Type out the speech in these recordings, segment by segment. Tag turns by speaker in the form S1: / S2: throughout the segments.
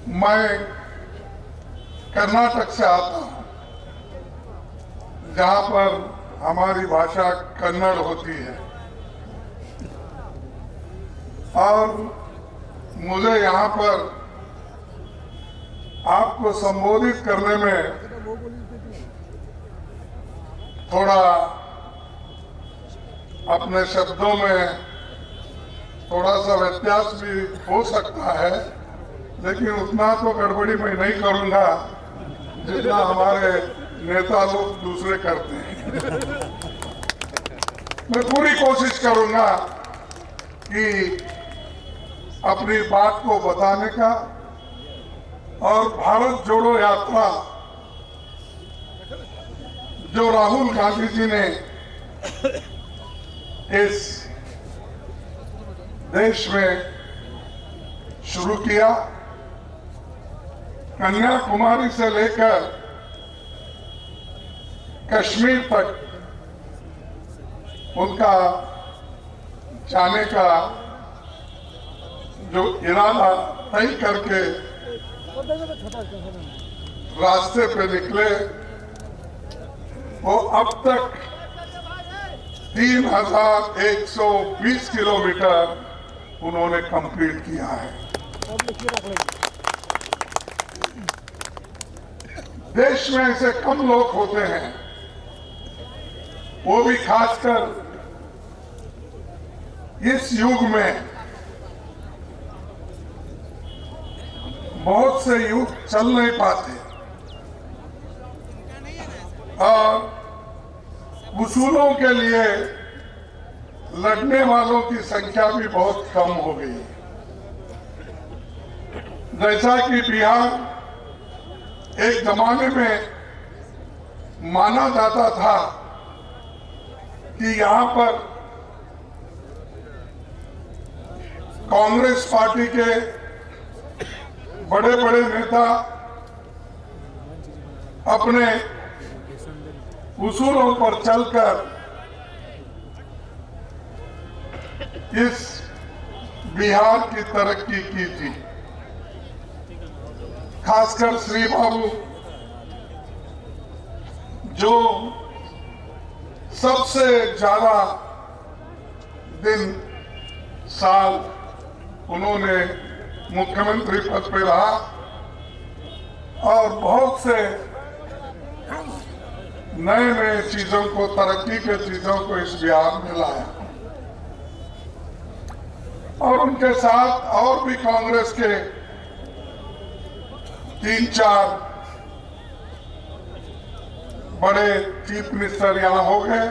S1: मैं कर्नाटक से आता हूं, जहां पर हमारी भाषा कन्नड़ होती है और मुझे यहां पर आपको संबोधित करने में थोड़ा अपने शब्दों में थोड़ा सा व्यत्यास भी हो सकता है, लेकिन उतना तो गड़बड़ी मैं नहीं करूंगा जितना हमारे नेता लोग दूसरे करते हैं। मैं पूरी कोशिश करूंगा कि अपनी बात को बताने का और भारत जोड़ो यात्रा जो राहुल गांधी जी ने इस देश में शुरू किया, कन्याकुमारी से लेकर कश्मीर तक उनका जाने का जो इरादा तय करके रास्ते पे निकले, वो अब तक 3120 किलोमीटर उन्होंने कंप्लीट किया है। देश में ऐसे कम लोग होते हैं, वो भी खासकर इस युग में। बहुत से युग चल नहीं पाते और उसूलों के लिए लड़ने वालों की संख्या भी बहुत कम हो गई। जैसा कि बिहार एक जमाने में माना जाता था कि यहां पर कांग्रेस पार्टी के बड़े बड़े नेता अपने उसूलों पर चलकर इस बिहार की तरक्की की थी। खासकर श्री बाबू जो सबसे ज्यादा दिन साल उन्होंने मुख्यमंत्री पद पे रहा और बहुत से नए नए चीजों को, तरक्की के चीजों को इस बिहार में लाया और उनके साथ और भी कांग्रेस के 3-4 बड़े चीफ मिनिस्टर यहां हो गए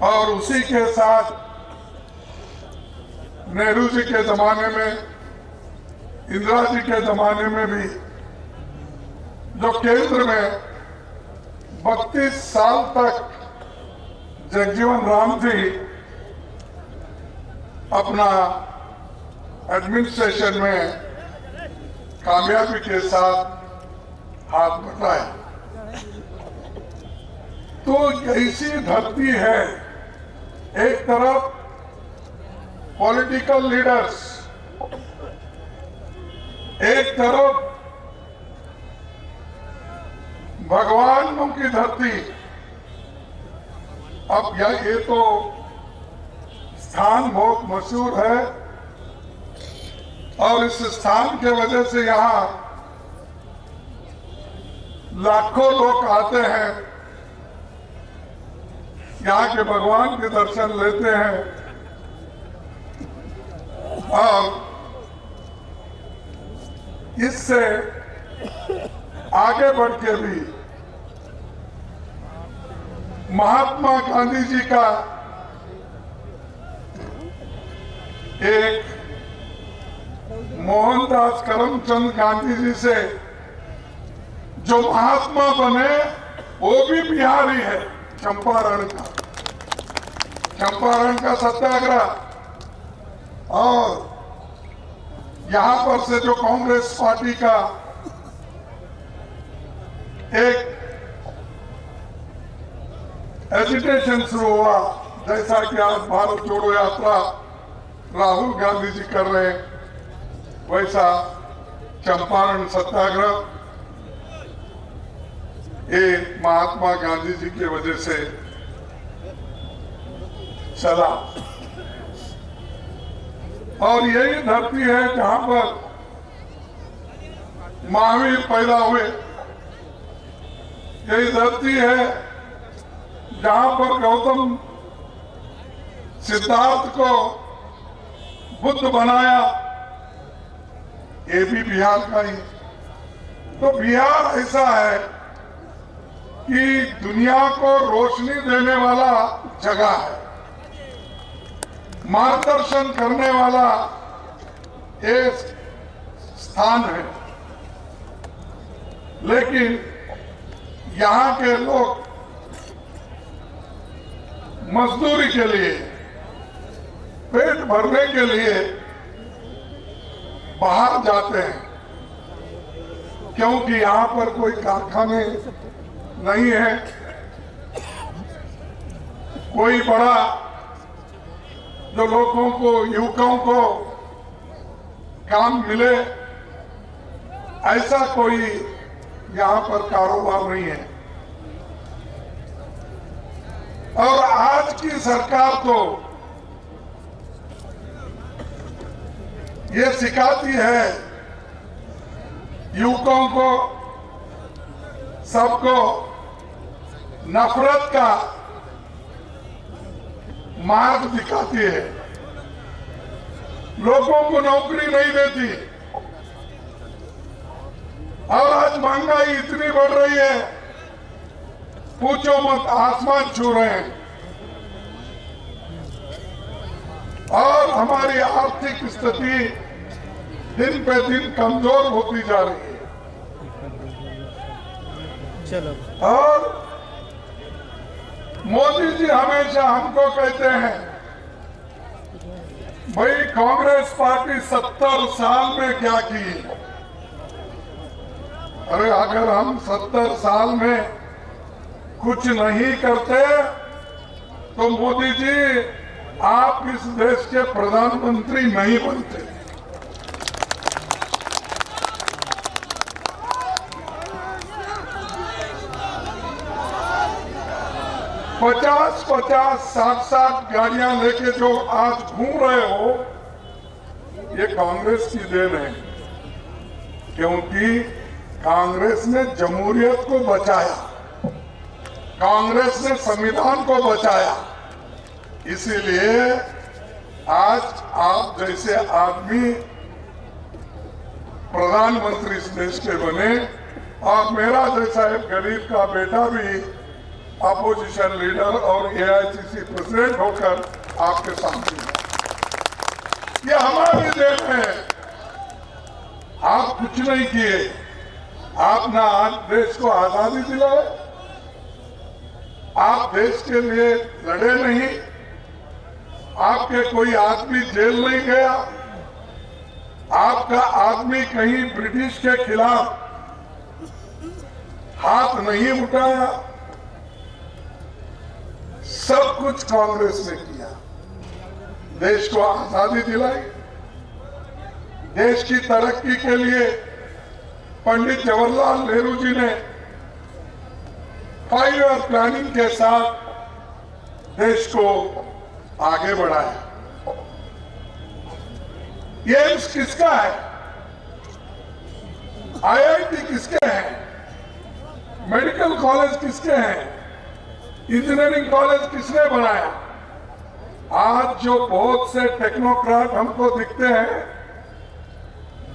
S1: और उसी के साथ नेहरू जी के जमाने में, इंदिरा जी के जमाने में भी जो केंद्र में 32 साल तक जगजीवन राम जी अपना एडमिनिस्ट्रेशन में कामयाबी के साथ हाथ बटाए। तो ऐसी धरती है, एक तरफ पॉलिटिकल लीडर्स, एक तरफ भगवानों की धरती। अब ये तो स्थान बहुत मशहूर है और इस स्थान के वजह से यहाँ लाखों लोग आते हैं, यहाँ के भगवान के दर्शन लेते हैं और इससे आगे बढ़ के भी महात्मा गांधी जी का एक मोहनदास करमचंद गांधी जी से जो महात्मा बने वो भी बिहारी है। चंपारण का सत्याग्रह और यहां पर से जो कांग्रेस पार्टी का एक एजिटेशन शुरू हुआ, जैसा कि आज भारत जोड़ो यात्रा राहुल गांधी जी कर रहे हैं, वैसा चंपारण सत्याग्रह ये महात्मा गांधी जी की वजह से चला। और यही धरती है जहां पर महावीर पैदा हुए, यही धरती है जहां पर गौतम सिद्धार्थ को बुद्ध बनाया, ये भी बिहार का ही। तो बिहार ऐसा है कि दुनिया को रोशनी देने वाला जगह है, मार्गदर्शन करने वाला एक स्थान है। लेकिन यहाँ के लोग मजदूरी के लिए, पेट भरने के लिए बाहर जाते हैं, क्योंकि यहाँ पर कोई कारखाने नहीं है, कोई बड़ा जो लोगों को, युवकों को काम मिले, ऐसा कोई यहाँ पर कारोबार नहीं है। और आज की सरकार तो ये सिखाती है युवकों को, सबको नफरत का मार्ग दिखाती है, लोगों को नौकरी नहीं देती। और आज महंगाई इतनी बढ़ रही है, पूछो मत, आसमान छू रहे हैं। और हमारी आर्थिक स्थिति दिन पे दिन कमजोर होती जा रही है। चलो। और मोदी जी हमेशा हमको कहते हैं, भाई कांग्रेस पार्टी 70 साल में क्या की। अरे अगर हम 70 साल में कुछ नहीं करते तो मोदी जी आप इस देश के प्रधानमंत्री नहीं बनते। पचास 60 गाड़ियां लेके जो आज घूम रहे हो, ये कांग्रेस की देन है। क्योंकि कांग्रेस ने जमहूरियत को बचाया, कांग्रेस ने संविधान को बचाया, इसीलिए आज आप जैसे आदमी प्रधानमंत्री इस देश के बने, और मेरा जैसा एक गरीब का बेटा भी अपोजिशन लीडर और एआईसीसी प्रेसिडेंट होकर आपके सामने है। ये हमारी देन है। आप कुछ नहीं किए, आपने आज देश को आजादी दिलाई, आप देश के लिए लड़े नहीं, आपके कोई आदमी जेल नहीं गया, आपका आदमी कहीं ब्रिटिश के खिलाफ हाथ नहीं उठाया। सब कुछ कांग्रेस ने किया, देश को आजादी दिलाई। देश की तरक्की के लिए पंडित जवाहरलाल नेहरू जी ने 5 ईयर प्लानिंग के साथ देश को आगे बढ़ाया। एम्स किसका है? आईआईटी किसके हैं? मेडिकल कॉलेज किसके हैं? इंजीनियरिंग कॉलेज किसने बनाया? आज जो बहुत से टेक्नोक्रेट हमको दिखते हैं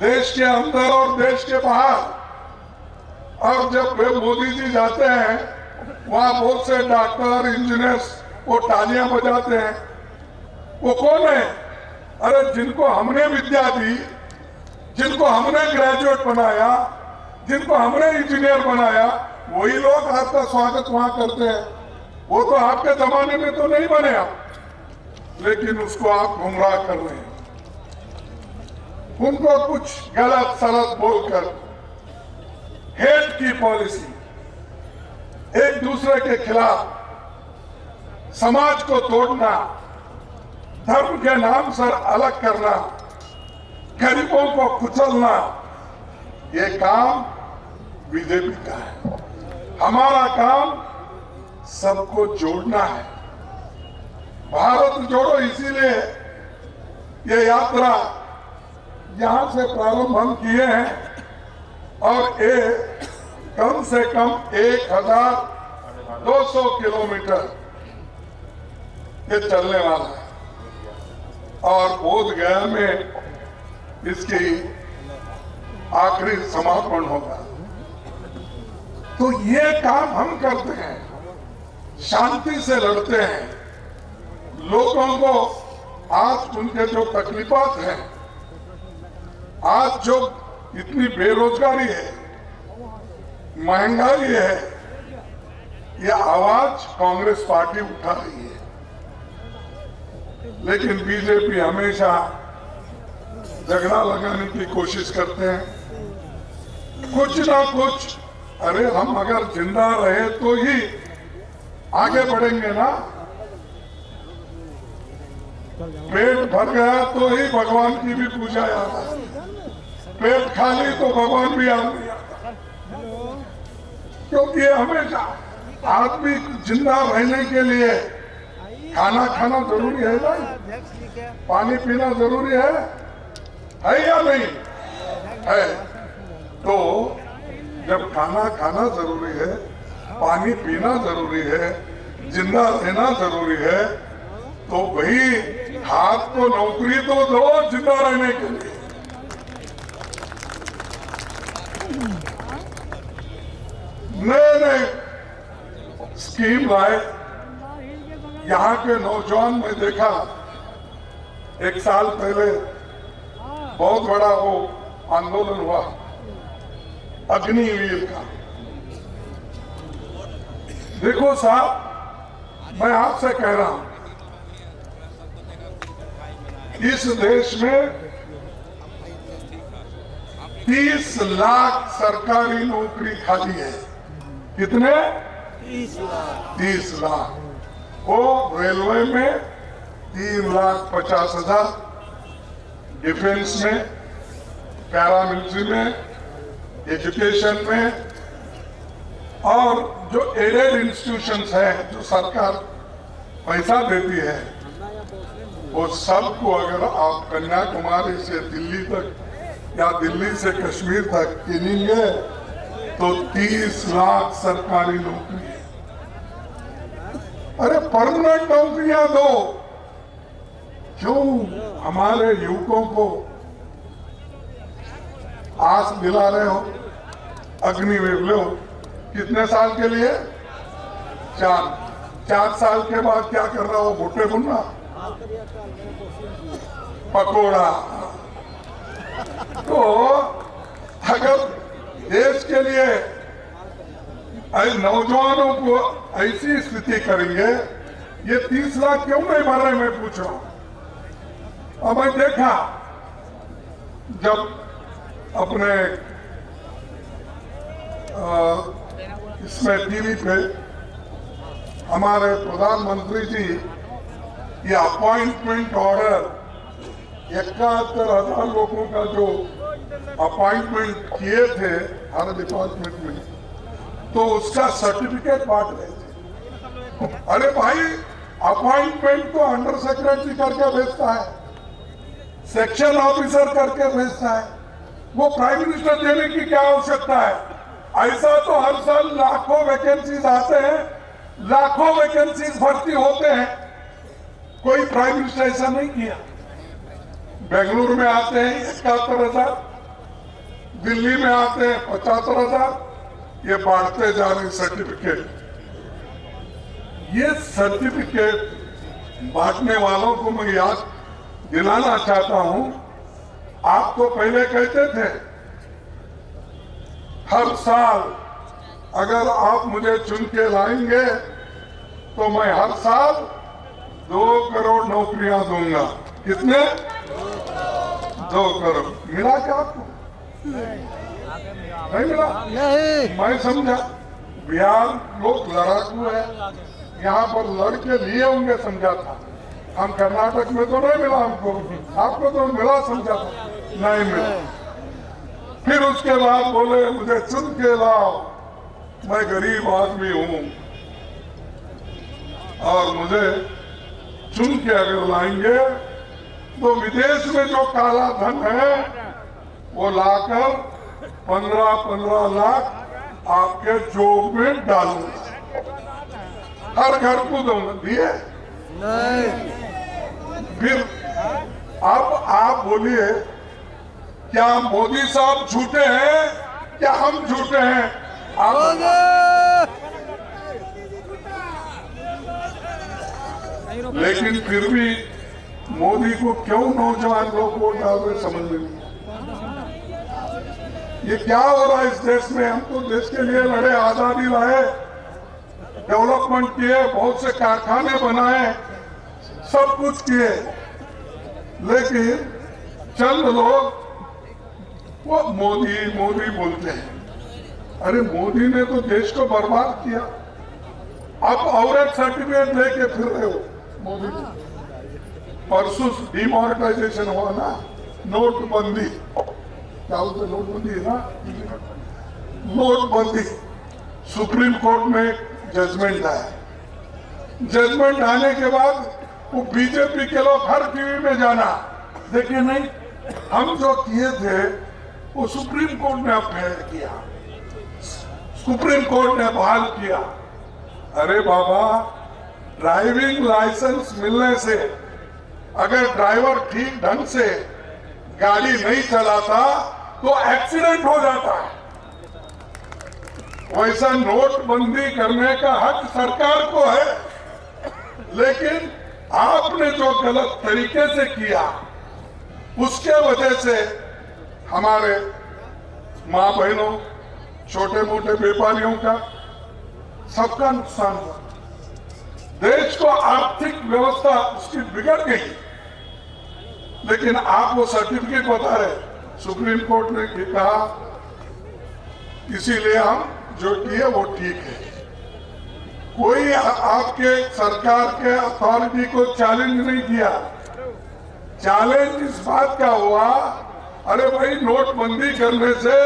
S1: देश के अंदर और देश के बाहर, और जब वे मोदी जी जाते हैं वहां बहुत से डॉक्टर, इंजीनियर्स वो तालियां बजाते हैं। वो कौन है? अरे जिनको हमने विद्या दी, जिनको हमने ग्रेजुएट बनाया, जिनको हमने इंजीनियर बनाया, वही लोग आपका स्वागत वहां करते हैं। वो तो आपके जमाने में तो नहीं बने आप, लेकिन उसको आप गुमराह कर रहे हैं। उनको कुछ गलत सलत बोलकर हेट की पॉलिसी, एक दूसरे के खिलाफ समाज को तोड़ना, धर्म के नाम से अलग करना, गरीबों को कुचलना, ये काम बीजेपी का है। हमारा काम सबको जोड़ना है। भारत जोड़ो, इसीलिए ये यात्रा यहां से प्रारंभ हम किए हैं और ये कम से कम 1200 किलोमीटर ये चलने वाला है और बोध गया में इसकी आखिरी समापन होगा। तो ये काम हम करते हैं, शांति से लड़ते हैं। लोगों को आज उनके जो तकलीफात हैं, आज जो इतनी बेरोजगारी है, महंगाई है, ये आवाज कांग्रेस पार्टी उठा रही है। लेकिन बीजेपी हमेशा झगड़ा लगाने की कोशिश करते हैं, कुछ ना कुछ। अरे हम अगर जिंदा रहे तो ही आगे बढ़ेंगे ना। पेट भर गया तो ही भगवान की भी पूजा याद आती, पेट खाली तो भगवान भी याद नहीं आता। क्योंकि हमेशा आदमी जिंदा रहने के लिए खाना खाना जरूरी है ना, पानी पीना जरूरी है या नहीं है? तो जब खाना खाना जरूरी है, पानी पीना जरूरी है, जिंदा रहना जरूरी है, तो भाई हाथ को नौकरी तो दो जिंदा रहने के लिए। नए नए स्कीम लाए। यहाँ के नौजवान में देखा, एक साल पहले बहुत बड़ा वो आंदोलन हुआ अग्निवीर का। देखो साहब, मैं आपसे कह रहा हूं, इस देश में 30 लाख सरकारी नौकरी खाली है। कितने? 30 लाख। वो रेलवे में 3,50,000, डिफेंस में, पैरामिलिट्री में, एजुकेशन में, और जो एडेड इंस्टीट्यूशंस हैं, जो सरकार पैसा देती है, वो सबको अगर आप कन्याकुमारी से दिल्ली तक या दिल्ली से कश्मीर तक गिनेंगे तो 30 लाख सरकारी नौकरी है। अरे परमानेंट नौकरियां दो। क्यों हमारे युवकों को आस दिला रहे हो? अग्निवीर लो, कितने साल के लिए? 4 साल के बाद क्या कर रहा हो? भुट्टे भुनना, पकोड़ा। तो अगर देश के लिए नौजवानों को ऐसी स्थिति करेंगे, ये 30 लाख क्यों नहीं भर रहे, मैं पूछ रहा हूं। अब मैं देखा, जब अपने इसमें टीवी पे हमारे प्रधानमंत्री जी ये अपॉइंटमेंट ऑर्डर 71,000 लोगों का जो अपॉइंटमेंट किए थे हर डिपार्टमेंट में, तो उसका सर्टिफिकेट बांट रहे थे। अरे भाई, अपॉइंटमेंट तो अंडर सेक्रेटरी करके भेजता है, सेक्शन ऑफिसर करके भेजता है, वो प्राइम मिनिस्टर देने की क्या आवश्यकता है? ऐसा तो हर साल लाखों वैकेंसीज आते हैं, लाखों वैकेंसीज भर्ती होते हैं, कोई प्राइम मिनिस्टर ऐसा नहीं किया। बेंगलुरु में आते हैं 71,000, दिल्ली में आते हैं 75,000, ये बांटते जा रहे सर्टिफिकेट। ये सर्टिफिकेट बांटने वालों को मैं याद दिलाना चाहता हूं। आप तो पहले कहते थे हर साल अगर आप मुझे चुन के लाएंगे तो मैं हर साल 2 करोड़ नौकरियां दूंगा। कितने? 2 करोड़। मिला क्या आपको? नहीं मिला। नहीं। मैं समझा बिहार लोग लड़ाकू है, यहाँ पर लड़के लिए होंगे समझा था। हम कर्नाटक में तो नहीं मिला हमको, आपको तो मिला समझा था। नहीं मिला। फिर उसके बाद बोले मुझे चुन के लाओ, मैं गरीब आदमी हूं और मुझे चुन के अगर लाएंगे तो विदेश में जो काला धन है वो लाकर 15-15 लाख आपके जोब में डालूंगा, हर घर को दूंगा। दिए फिर अब आप बोलिए क्या मोदी साहब झूठे हैं क्या हम झूठे हैं? लेकिन फिर भी मोदी को क्यों नौजवान लोग वोट डाल रहे समझ में नहीं। ये क्या हो रहा है इस देश में? हम तो देश के लिए लड़े, आजादी लाए, डेवलपमेंट किए, बहुत से कारखाने बनाए, सब कुछ किए, लेकिन चंद लोग वो मोदी मोदी बोलते हैं। अरे मोदी ने तो देश को बर्बाद किया, अब और एक सर्टिफिकेट लेके फिर रहे हो मोदी। परसों डिमोनेटाइजेशन हुआ ना, नोटबंदी, क्या बोलते नोटबंदी है ना, नोटबंदी। सुप्रीम कोर्ट में जजमेंट आया, जजमेंट आने के बाद वो बीजेपी के लोग हर टीवी में जाना, देखिए नहीं हम जो किए थे वो सुप्रीम कोर्ट ने अपहेड किया, सुप्रीम कोर्ट ने बहाल किया। अरे बाबा, ड्राइविंग लाइसेंस मिलने से अगर ड्राइवर ठीक ढंग से गाड़ी नहीं चलाता तो एक्सीडेंट हो जाता है। वैसा नोटबंदी करने का हक सरकार को है, लेकिन आपने जो गलत तरीके से किया उसके वजह से हमारे मां बहनों, छोटे मोटे व्यापारियों का, सबका नुकसान हुआ। देश को आर्थिक व्यवस्था उसकी बिगड़ गई। लेकिन आप वो सर्टिफिकेट बता रहे, सुप्रीम कोर्ट ने कहा, इसीलिए हम जो किए वो ठीक है। कोई आपके सरकार के अथॉरिटी को चैलेंज नहीं किया। चैलेंज इस बात का हुआ, अरे भाई नोटबंदी करने से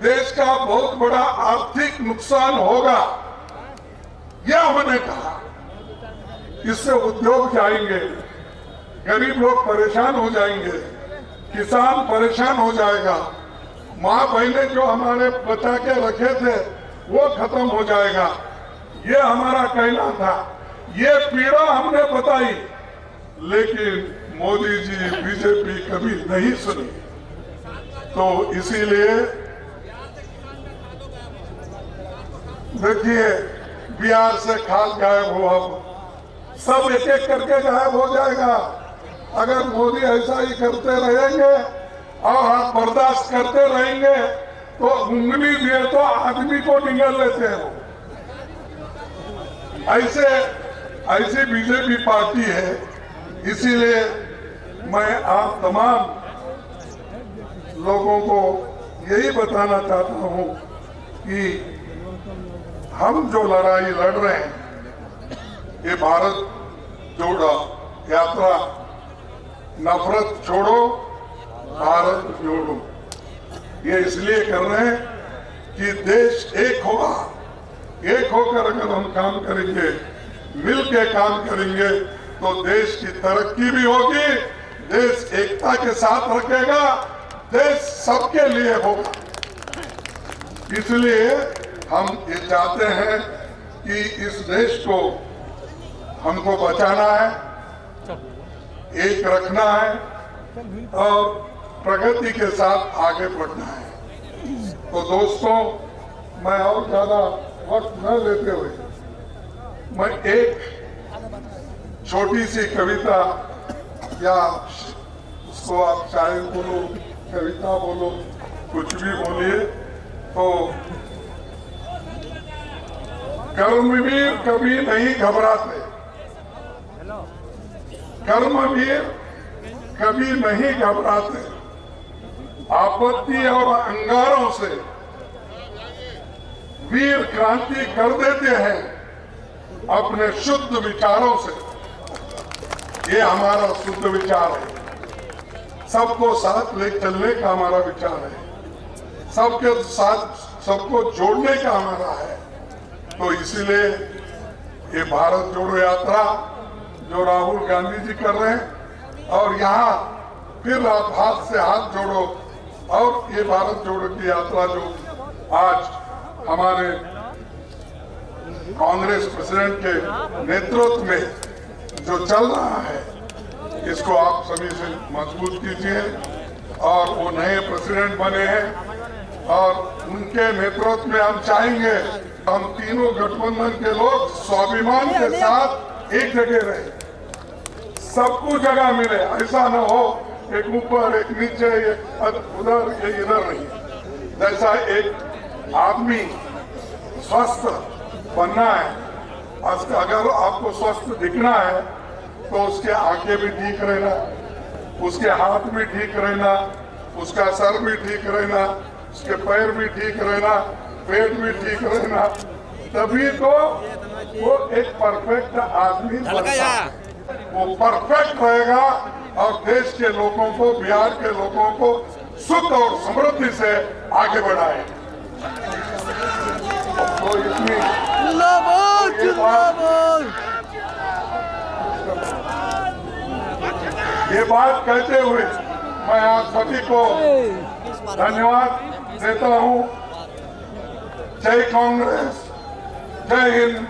S1: देश का बहुत बड़ा आर्थिक नुकसान होगा, यह हमने कहा। इससे उद्योग जाएंगे, गरीब लोग परेशान हो जाएंगे, किसान परेशान हो जाएगा, माँ बहनें जो हमारे बचा के रखे थे वो खत्म हो जाएगा, ये हमारा कहना था। ये पीड़ा हमने बताई, लेकिन मोदी जी, बीजेपी कभी नहीं सुनी। तो इसीलिए देखिए, बिहार से खाद गायब हुआ, सब एक एक करके गायब हो जाएगा। अगर मोदी ऐसा ही करते रहेंगे और आप बर्दाश्त करते रहेंगे तो उंगली दिए तो आदमी को निगल लेते हैं। ऐसे बीजेपी पार्टी है। इसीलिए मैं आप तमाम लोगों को यही बताना चाहता हूं कि हम जो लड़ाई लड़ रहे हैं, ये भारत जोड़ो यात्रा, नफरत छोड़ो भारत जोड़ो, ये इसलिए कर रहे हैं कि देश एक होगा। एक होकर अगर हम काम करेंगे, मिल के काम करेंगे, तो देश की तरक्की भी होगी, देश एकता के साथ रखेगा, देश सबके लिए होगा। इसलिए हम ये चाहते हैं कि इस देश को हमको बचाना है, एक रखना है और प्रगति के साथ आगे बढ़ना है। तो दोस्तों, मैं और ज्यादा वक्त न लेते हुए मैं एक छोटी सी कविता, या उसको आप शायर बोलो, कविता बोलो, कुछ भी बोलिए, तो कर्मवीर कभी नहीं घबराते, कर्मवीर कभी नहीं घबराते, आपत्ति और अंगारों से वीर क्रांति कर देते हैं अपने शुद्ध विचारों से। ये हमारा शुद्ध विचार है। सबको साथ ले चलने का हमारा विचार है, सबके साथ सबको जोड़ने का हमारा है। तो इसीलिए ये भारत जोड़ो यात्रा जो राहुल गांधी जी कर रहे हैं, और यहाँ फिर आप हाथ से हाथ जोड़ो, और ये भारत जोड़ो की यात्रा जो आज हमारे कांग्रेस प्रेसिडेंट के नेतृत्व में जो चल रहा है, इसको आप सभी से मजबूत कीजिए। और वो नए प्रेसिडेंट बने हैं और उनके नेतृत्व में हम चाहेंगे हम तीनों गठबंधन के लोग स्वाभिमान के साथ एक जगह रहे, सबको जगह मिले। ऐसा न हो एक ऊपर एक नीचे, एक उधर एक इधर नहीं। जैसा एक आदमी स्वस्थ बनना है, अगर आपको स्वस्थ दिखना है तो उसके आंखें भी ठीक रहना, उसके हाथ भी ठीक रहना, उसका सर भी ठीक रहना, उसके पैर भी ठीक रहना, पेट भी ठीक रहना, तभी तो वो एक परफेक्ट आदमी बनता है। वो परफेक्ट रहेगा और देश के लोगों को, बिहार के लोगों को सुख और समृद्धि से आगे बढ़ाए। तो इतनी ये बात कहते हुए मैं आप सभी को धन्यवाद देता हूँ। जय कांग्रेस, जय हिंद।